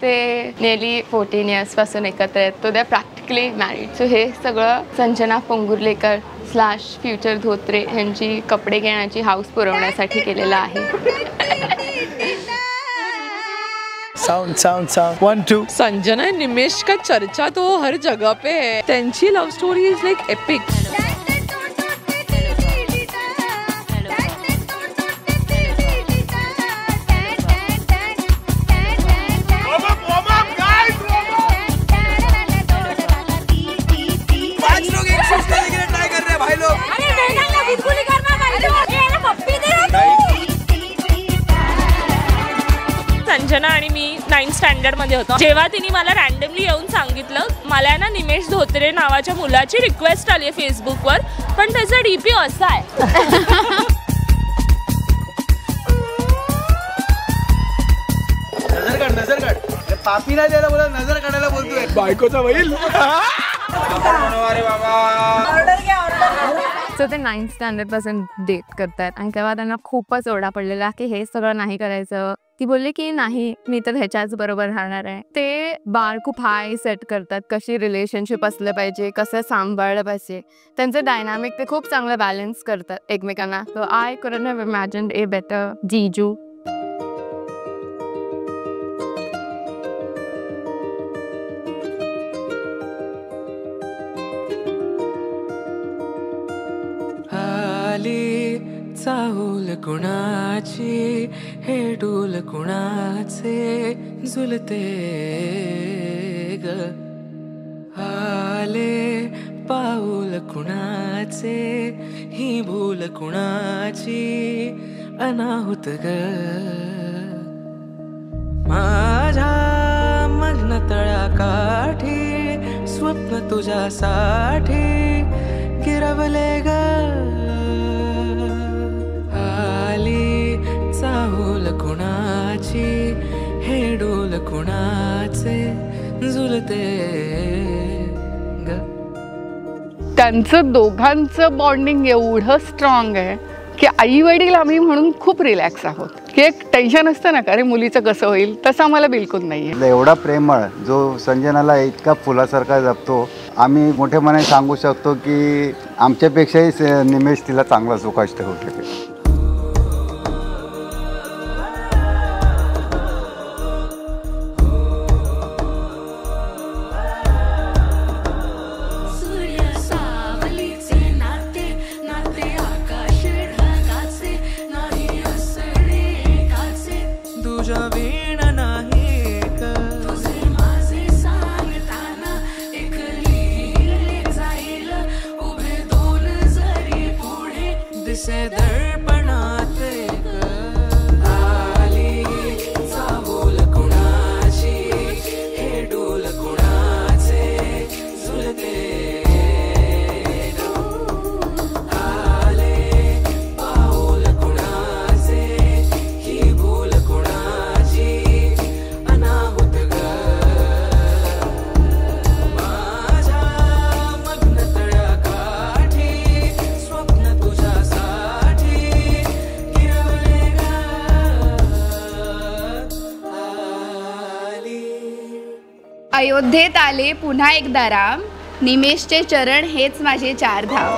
ते नेली 14 years पासून एकत्र आहेत. तो दे प्रॅक्टिकली मॅरिड. सो हे सगळं संजना पोंगुर्लेकर / फ्युचर धोत्रे यांची कपडे घेण्याची हाऊस पुरवण्यासाठी केलेलं आहे. Sound sound sound 1 2. Sanjana Nimesh का चर्चा तो हर जगह पे है. त्यांची love story is like epic. Sanjana आणि मी 9th स्टँडर्ड मध्ये होतो जेव्हा तिने मला रँडमली येऊन सांगितलं मला ना निमेश धोत्रे नावाच्या मुलाची रिक्वेस्ट आली आहे फेसबुकवर, पण त्याचा डीपी असा आहे. नजर काढ पापी नाही द्यायला बोला, नजर काढायला बोलतोय. बायकोचा बैल. सो ते 9th स्टँडर्ड पासून डेट करतात आणि तेव्हा त्यांना खूपच ओरडा पडलेला की हे सगळं नाही करायचं. ती बोलली की नाही मी तर ह्याच्याच बरोबर राहणार आहे. ते बार खूप हाय सेट करतात, कशी रिलेशनशिप असलं पाहिजे, कसं सांभाळलं पाहिजे. त्यांचं डायनामिक ते खूप चांगलं बॅलन्स करतात एकमेकांना. So I couldn't have imagined a better जीजू. चाहूल कुणाची हे डोल कुणाचे झुलते ग. आले पाऊल कुणाचे ही भूल कुणाची अनाहुत ग. माझ्या मग्न तळाकाठी स्वप्न तुझ्यासाठी गिरवले ग. चाहूल कुणाची हे डोल कुणाचे झुलते ग. त्यांचं दोघांचं बॉन्डिंग एवढं स्ट्रॉंग आहे की आई वडील आम्ही म्हणून खूप रिलॅक्स आहोत. की एक टेन्शन असतं ना, अरे मुलीचं कसं होईल, तसं आम्हाला बिलकुल नाही आहे. एवढा प्रेमळ जो संजनाला इतका फुलासारखा जपतो. आम्ही मोठ्या मनाने सांगू शकतो की आमच्यापेक्षाही निमेश तिला चांगला सुखाष्ट ठेवू शकेल. अयोध्येत आले पुन्हा एकदा राम, निमेशचे चरण हेच माझे 4 धाम.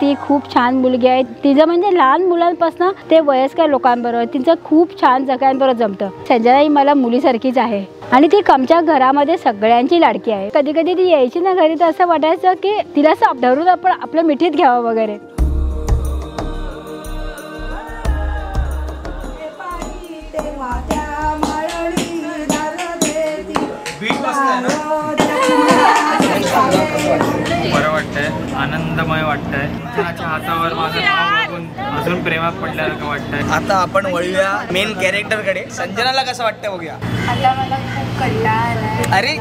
ती खूप छान मुलगी आहे. तिचं म्हणजे लहान मुलांपासून ते वयस्कर लोकांबरोबर तिचं खूप छान सगळ्यांबरोबर जमतं. संजना ही मला मुलीसारखीच आहे आणि ती आमच्या घरामध्ये सगळ्यांची लाडकी आहे. कधी कधी ती यायची ना घरी तर असं वाटायचं की तिला असं धरून आपण आपल्या मिठीत घ्यावं वगैरे. बरं वाटतंय, आनंदमय वाटतंय. त्याच्या हातावर माझं नाव बघून अजून प्रेमात पडल्यासारखं वाटतंय. आता आपण वळूया मेन कॅरेक्टरकडे. संजनाला कसं वाटतंय बघूया. आता मला खूप कंटाळा. अरे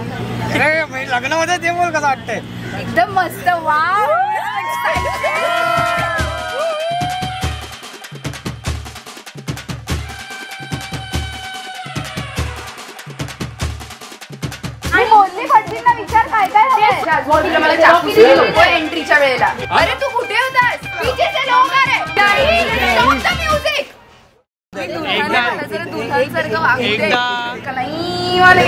लग्नामध्ये ते बोल कसं वाटतंय. एकदम मस्त. वाव. विचार काय काय एंट्रीच्या वेळेला. अरे तू कुठे होतास. पीछे से लोग आ रहे. म्युझिक. दुल्हन सारखं वागते. वाले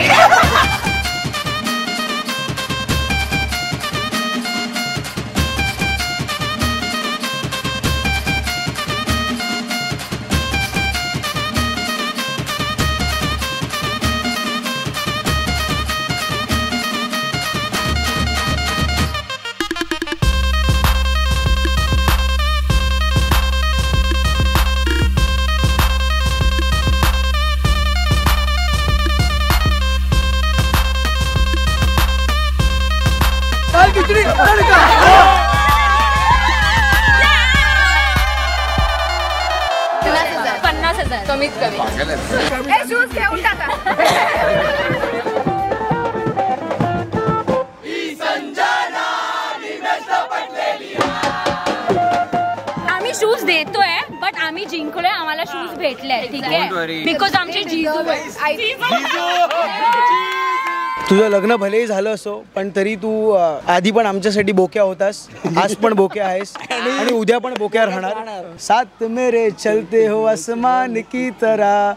खिचडी 50,000 कमीत कमी. शूज घेऊन टाका. आम्ही शूज देतोय बट आम्ही जिंकलोय, आम्हाला शूज भेटले. ठीक आहे, बिकॉज आमचे जिजू तुझं लग्न भलेही झालं असो पण तरी तू आधी पण आमच्यासाठी बोक्या होतास, आज पण बोक्या आहेस आणि उद्या पण बोक्या राहणार. साथ मेरे चलते हो आसमान की तरह,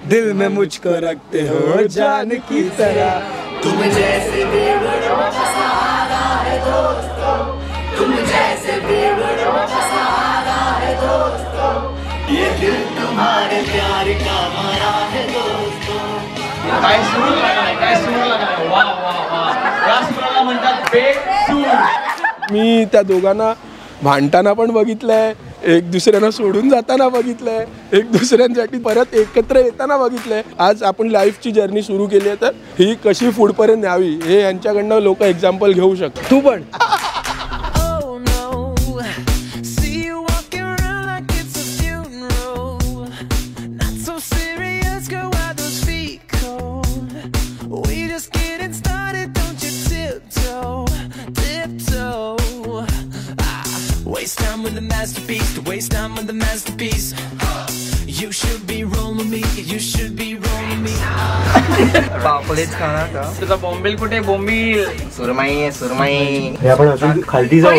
दिल में मुझको रखते हो जान की तरह. तुम जैसे बेवड़ों का सहारा है दोस्तों, तुम जैसे बेवड़ों का सहारा है दोस्तों, ये दिल तुम्हारे प्यार का मरा है दोस्तों. काय सूर लागलाय, काय सूर लागलाय. वा वा वा, या सुराला म्हणतात बेसूर. मी त्या दोघांना भांडताना पण बघितलंय, एक दुसऱ्यांना सोडून जाताना बघितलंय, एक दुसऱ्यांसाठी परत एकत्र येताना बघितलंय. आज आपण लाईफची जर्नी सुरू केली आहे, तर ही कशी पुढपर्यंत न्यावी हे यांच्याकडनं लोक एक्झाम्पल घेऊ शकतात. तू पण Waste time with the masterpiece, to waste time with the masterpiece. You should be rolling me, you should be rolling me. पापलेट खाणार का? तुझा बॉम्बिल कुठे? बॉम्बिल सुरमई आहे, सुरमई. आपण अजून खालती जाऊ.